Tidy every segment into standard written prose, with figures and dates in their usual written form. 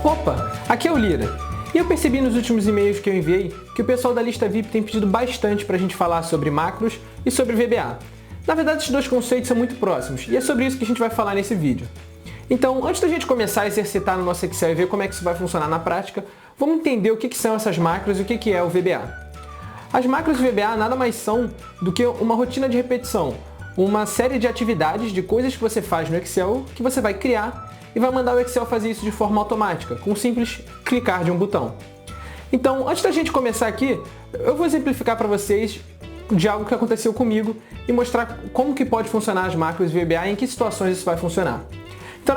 Opa, aqui é o Lira. E eu percebi nos últimos e-mails que eu enviei que o pessoal da lista VIP tem pedido bastante para a gente falar sobre macros e sobre VBA. Na verdade, esses dois conceitos são muito próximos e é sobre isso que a gente vai falar nesse vídeo. Então, antes da gente começar a exercitar no nosso Excel e ver como é que isso vai funcionar na prática, vamos entender o que são essas macros e o que é o VBA. As macros e VBA nada mais são do que uma rotina de repetição, uma série de atividades, de coisas que você faz no Excel, que você vai criar e vai mandar o Excel fazer isso de forma automática, com um simples clicar de um botão. Então, antes da gente começar aqui, eu vou exemplificar para vocês de algo que aconteceu comigo e mostrar como que pode funcionar as macros e VBA e em que situações isso vai funcionar. Então,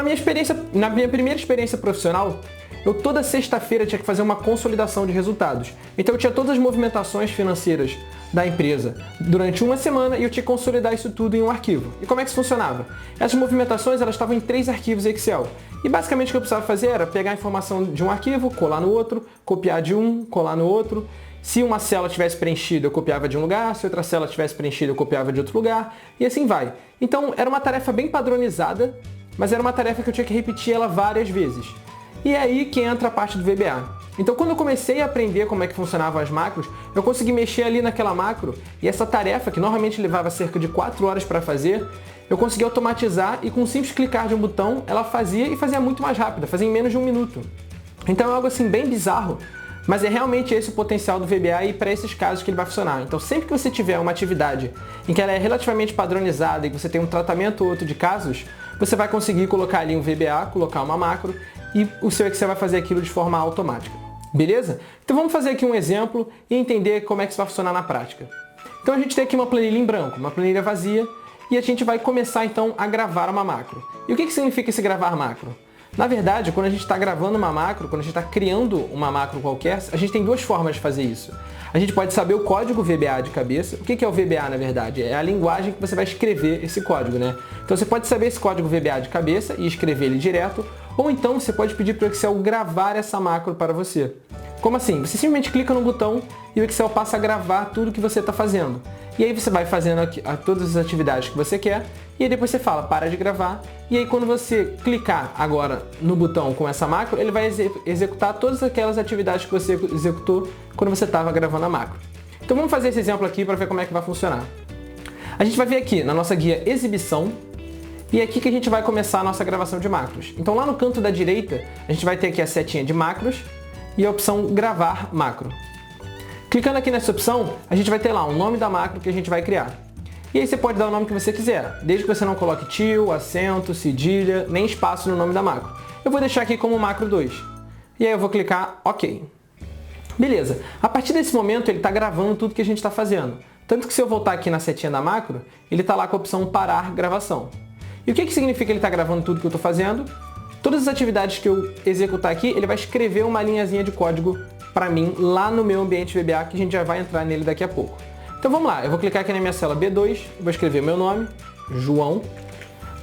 na minha primeira experiência profissional, eu toda sexta-feira tinha que fazer uma consolidação de resultados. Então eu tinha todas as movimentações financeiras da empresa durante uma semana e eu tinha que consolidar isso tudo em um arquivo. E como é que isso funcionava? Essas movimentações elas estavam em 3 arquivos Excel. E basicamente o que eu precisava fazer era pegar a informação de um arquivo, colar no outro, copiar de um, colar no outro. Se uma célula tivesse preenchida, eu copiava de um lugar, se outra célula tivesse preenchida, eu copiava de outro lugar, e assim vai. Então era uma tarefa bem padronizada, mas era uma tarefa que eu tinha que repetir ela várias vezes. E é aí que entra a parte do VBA. Então quando eu comecei a aprender como é que funcionavam as macros, eu consegui mexer ali naquela macro e essa tarefa, que normalmente levava cerca de 4 horas para fazer, eu consegui automatizar e com um simples clicar de um botão, ela fazia e fazia muito mais rápido, fazia em menos de 1 minuto. Então é algo assim bem bizarro, mas é realmente esse o potencial do VBA e para esses casos que ele vai funcionar. Então sempre que você tiver uma atividade em que ela é relativamente padronizada e que você tem um tratamento ou outro de casos, você vai conseguir colocar ali um VBA, colocar uma macro e o seu Excel vai fazer aquilo de forma automática. Beleza? Então vamos fazer aqui um exemplo e entender como é que isso vai funcionar na prática. Então a gente tem aqui uma planilha em branco, uma planilha vazia, e a gente vai começar então a gravar uma macro. E o que significa esse gravar macro? Na verdade, quando a gente está gravando uma macro, quando a gente está criando uma macro qualquer, a gente tem 2 formas de fazer isso. A gente pode saber o código VBA de cabeça. O que é o VBA, na verdade? É a linguagem que você vai escrever esse código, né? Então você pode saber esse código VBA de cabeça e escrever ele direto, ou então você pode pedir para o Excel gravar essa macro para você. Como assim? Você simplesmente clica no botão e o Excel passa a gravar tudo que você está fazendo. E aí você vai fazendo todas as atividades que você quer, e aí depois você fala, para de gravar, e aí quando você clicar agora no botão com essa macro, ele vai executar todas aquelas atividades que você executou quando você estava gravando a macro. Então vamos fazer esse exemplo aqui para ver como é que vai funcionar. A gente vai vir aqui na nossa guia Exibição, e é aqui que a gente vai começar a nossa gravação de macros. Então lá no canto da direita, a gente vai ter aqui a setinha de macros e a opção Gravar Macro. Clicando aqui nessa opção, a gente vai ter lá o nome da macro que a gente vai criar. E aí você pode dar o nome que você quiser, desde que você não coloque tio, acento, cedilha, nem espaço no nome da macro. Eu vou deixar aqui como macro 2. E aí eu vou clicar OK. Beleza. A partir desse momento ele está gravando tudo que a gente está fazendo. Tanto que se eu voltar aqui na setinha da macro, ele está lá com a opção Parar Gravação. E o que significa ele está gravando tudo que eu estou fazendo? Todas as atividades que eu executar aqui, ele vai escrever uma linhazinha de código para mim lá no meu ambiente VBA, que a gente já vai entrar nele daqui a pouco. Então vamos lá, eu vou clicar aqui na minha célula B2, vou escrever meu nome, João,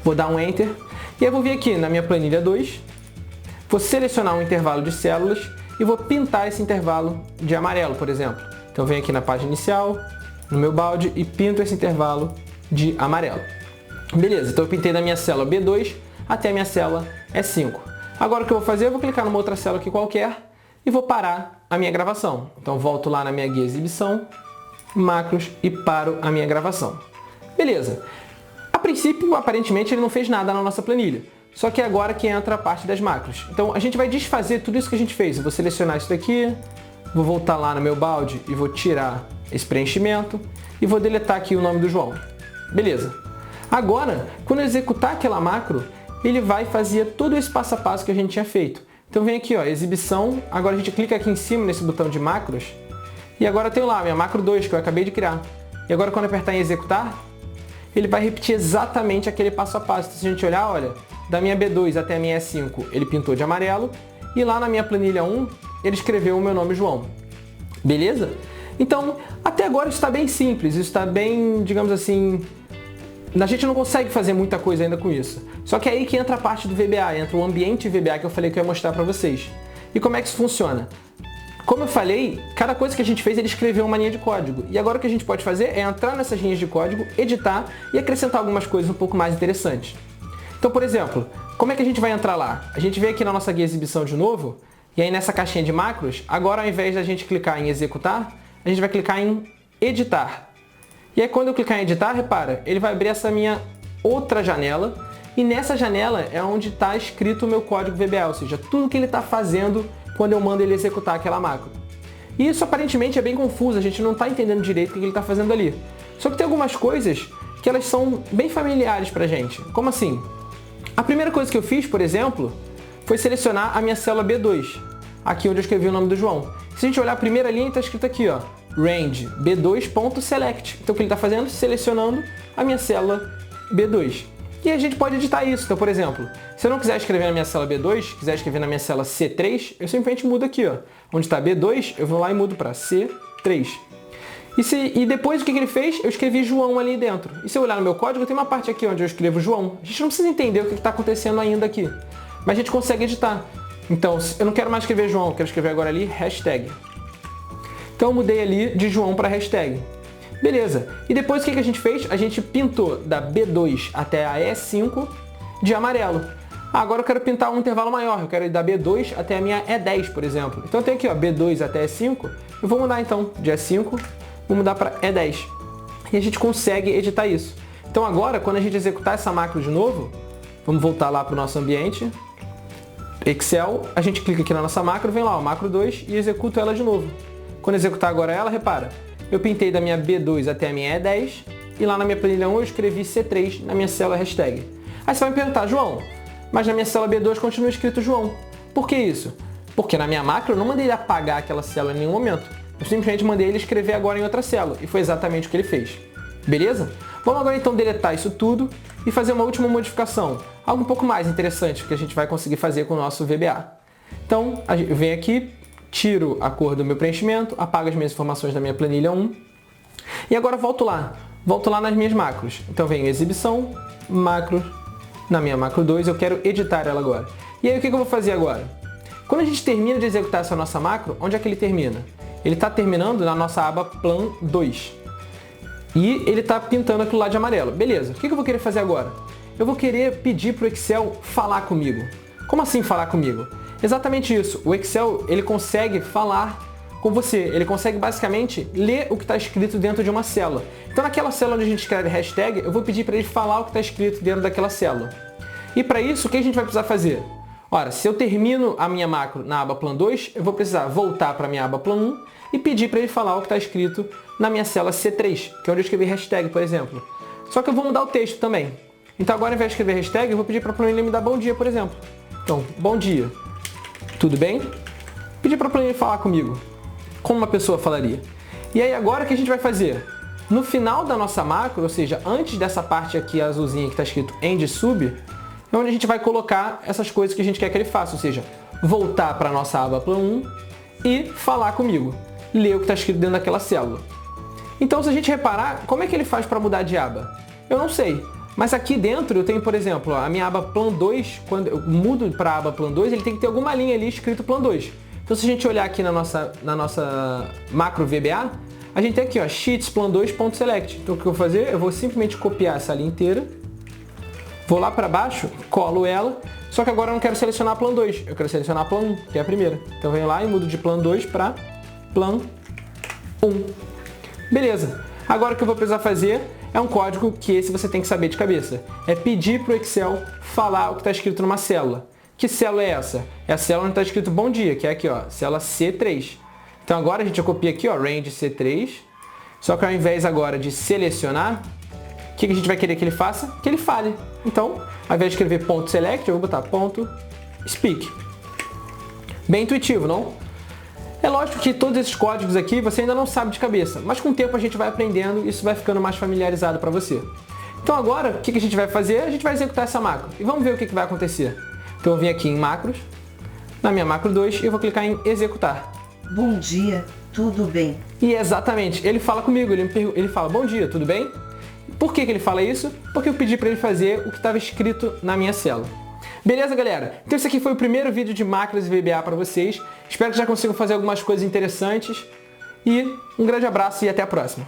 vou dar um Enter, e eu vou vir aqui na minha planilha 2, vou selecionar um intervalo de células e vou pintar esse intervalo de amarelo, por exemplo. Então eu venho aqui na página inicial, no meu balde e pinto esse intervalo de amarelo. Beleza, então eu pintei da minha célula B2 até a minha célula E5. Agora o que eu vou fazer? Eu vou clicar numa outra célula aqui qualquer e vou parar a minha gravação. Então volto lá na minha guia Exibição, Macros e paro a minha gravação. Beleza. A princípio, aparentemente, ele não fez nada na nossa planilha. Só que é agora que entra a parte das macros. Então a gente vai desfazer tudo isso que a gente fez. Eu vou selecionar isso daqui, vou voltar lá no meu balde e vou tirar esse preenchimento e vou deletar aqui o nome do João. Beleza. Agora, quando eu executar aquela macro, ele vai fazer todo esse passo a passo que a gente tinha feito. Então vem aqui, ó, Exibição, agora a gente clica aqui em cima nesse botão de macros, e agora eu tenho lá a minha macro 2 que eu acabei de criar. E agora quando eu apertar em executar, ele vai repetir exatamente aquele passo a passo. Então, se a gente olhar, olha, da minha B2 até a minha E5 ele pintou de amarelo, e lá na minha planilha 1 ele escreveu o meu nome João. Beleza? Então, até agora isso está bem simples, isso está bem, digamos assim, a gente não consegue fazer muita coisa ainda com isso. Só que é aí que entra a parte do VBA, entra o ambiente VBA que eu falei que eu ia mostrar para vocês. E como é que isso funciona? Como eu falei, cada coisa que a gente fez ele escreveu uma linha de código. E agora o que a gente pode fazer é entrar nessas linhas de código, editar e acrescentar algumas coisas um pouco mais interessantes. Então, por exemplo, como é que a gente vai entrar lá? A gente vem aqui na nossa guia exibição de novo, e aí nessa caixinha de macros, agora ao invés da gente clicar em executar, a gente vai clicar em editar. E aí quando eu clicar em editar, repara, ele vai abrir essa minha outra janela, e nessa janela é onde está escrito o meu código VBA, ou seja, tudo que ele está fazendo quando eu mando ele executar aquela macro. E isso aparentemente é bem confuso, a gente não está entendendo direito o que ele está fazendo ali. Só que tem algumas coisas que elas são bem familiares para a gente. Como assim? A primeira coisa que eu fiz, por exemplo, foi selecionar a minha célula B2, aqui onde eu escrevi o nome do João. Se a gente olhar a primeira linha, está escrito aqui, ó, range b2.select. Então o que ele está fazendo? Selecionando a minha célula B2. E a gente pode editar isso. Então, por exemplo, se eu não quiser escrever na minha célula B2, quiser escrever na minha célula C3, eu simplesmente mudo aqui, ó. Onde está B2, eu vou lá e mudo para C3. E depois o que ele fez? Eu escrevi João ali dentro. E se eu olhar no meu código, tem uma parte aqui onde eu escrevo João. A gente não precisa entender o que está acontecendo ainda aqui. Mas a gente consegue editar. Então, eu não quero mais escrever João, eu quero escrever agora ali hashtag. Então eu mudei ali de João para hashtag. Beleza. E depois o que a gente fez? A gente pintou da B2 até a E5 de amarelo. Agora eu quero pintar um intervalo maior. Eu quero ir da B2 até a minha E10, por exemplo. Então eu tenho aqui, ó, B2 até E5. Eu vou mudar então de E5, vou mudar para E10. E a gente consegue editar isso. Então agora, quando a gente executar essa macro de novo, vamos voltar lá para o nosso ambiente. Excel, a gente clica aqui na nossa macro, vem lá, ó, macro 2 e executo ela de novo. Quando executar agora ela, repara, eu pintei da minha B2 até a minha E10 e lá na minha planilha 1 eu escrevi C3 na minha célula hashtag. Aí você vai me perguntar, João, mas na minha célula B2 continua escrito João. Por que isso? Porque na minha macro eu não mandei ele apagar aquela célula em nenhum momento. Eu simplesmente mandei ele escrever agora em outra célula e foi exatamente o que ele fez. Beleza? Vamos agora então deletar isso tudo e fazer uma última modificação. Algo um pouco mais interessante que a gente vai conseguir fazer com o nosso VBA. Então, eu venho aqui, tiro a cor do meu preenchimento, apago as minhas informações da minha planilha 1 e agora volto lá nas minhas macros. Então venho em exibição, macro, na minha macro 2, eu quero editar ela agora. E aí o que eu vou fazer agora? Quando a gente termina de executar essa nossa macro, onde é que ele termina? Ele está terminando na nossa aba Plan 2. E ele está pintando aquilo lá de amarelo. Beleza, o que eu vou querer fazer agora? Eu vou querer pedir para o Excel falar comigo. Como assim falar comigo? Exatamente isso. O Excel, ele consegue falar com você. Ele consegue basicamente ler o que está escrito dentro de uma célula. Então naquela célula onde a gente escreve hashtag, eu vou pedir para ele falar o que está escrito dentro daquela célula. E para isso, o que a gente vai precisar fazer? Ora, se eu termino a minha macro na aba Plan 2, eu vou precisar voltar para a minha aba Plan 1 e pedir para ele falar o que está escrito na minha célula C3, que é onde eu escrevi hashtag, por exemplo. Só que eu vou mudar o texto também. Então agora, ao invés de escrever hashtag, eu vou pedir para a planilha me dar bom dia, por exemplo. Então, bom dia. Tudo bem? Pedir para a planilha falar comigo, como uma pessoa falaria. E aí agora o que a gente vai fazer? No final da nossa macro, ou seja, antes dessa parte aqui azulzinha que está escrito end sub, é onde a gente vai colocar essas coisas que a gente quer que ele faça, ou seja, voltar para a nossa aba Plan 1 e falar comigo, ler o que está escrito dentro daquela célula. Então, se a gente reparar, como é que ele faz para mudar de aba? Eu não sei, mas aqui dentro eu tenho, por exemplo, a minha aba Plan 2, quando eu mudo para a aba Plan 2, ele tem que ter alguma linha ali escrito Plan 2. Então, se a gente olhar aqui na nossa macro VBA, a gente tem aqui, ó, sheets plan 2.select. Então, o que eu vou fazer? Eu vou simplesmente copiar essa linha inteira, vou lá para baixo, colo ela, só que agora eu não quero selecionar Plan 2, eu quero selecionar Plan 1, que é a primeira. Então, eu venho lá e mudo de Plan 2 para Plan 1. Beleza. Agora o que eu vou precisar fazer é um código que esse você tem que saber de cabeça. É pedir para o Excel falar o que está escrito numa célula. Que célula é essa? É a célula onde está escrito bom dia, que é aqui, ó, célula C3. Então agora a gente copia aqui, ó, range C3. Só que ao invés agora de selecionar, o que a gente vai querer que ele faça? Que ele fale. Então, ao invés de escrever .select, eu vou botar .speak. Bem intuitivo, não? É lógico que todos esses códigos aqui você ainda não sabe de cabeça, mas com o tempo a gente vai aprendendo e isso vai ficando mais familiarizado para você. Então agora, o que a gente vai fazer? A gente vai executar essa macro e vamos ver o que vai acontecer. Então eu vim aqui em macros, na minha macro 2 e eu vou clicar em executar. Bom dia, tudo bem? E exatamente, ele fala comigo, ele fala bom dia, tudo bem? Por que ele fala isso? Porque eu pedi para ele fazer o que estava escrito na minha célula. Beleza, galera? Então esse aqui foi o primeiro vídeo de macros e VBA para vocês. Espero que já consigam fazer algumas coisas interessantes. E um grande abraço e até a próxima.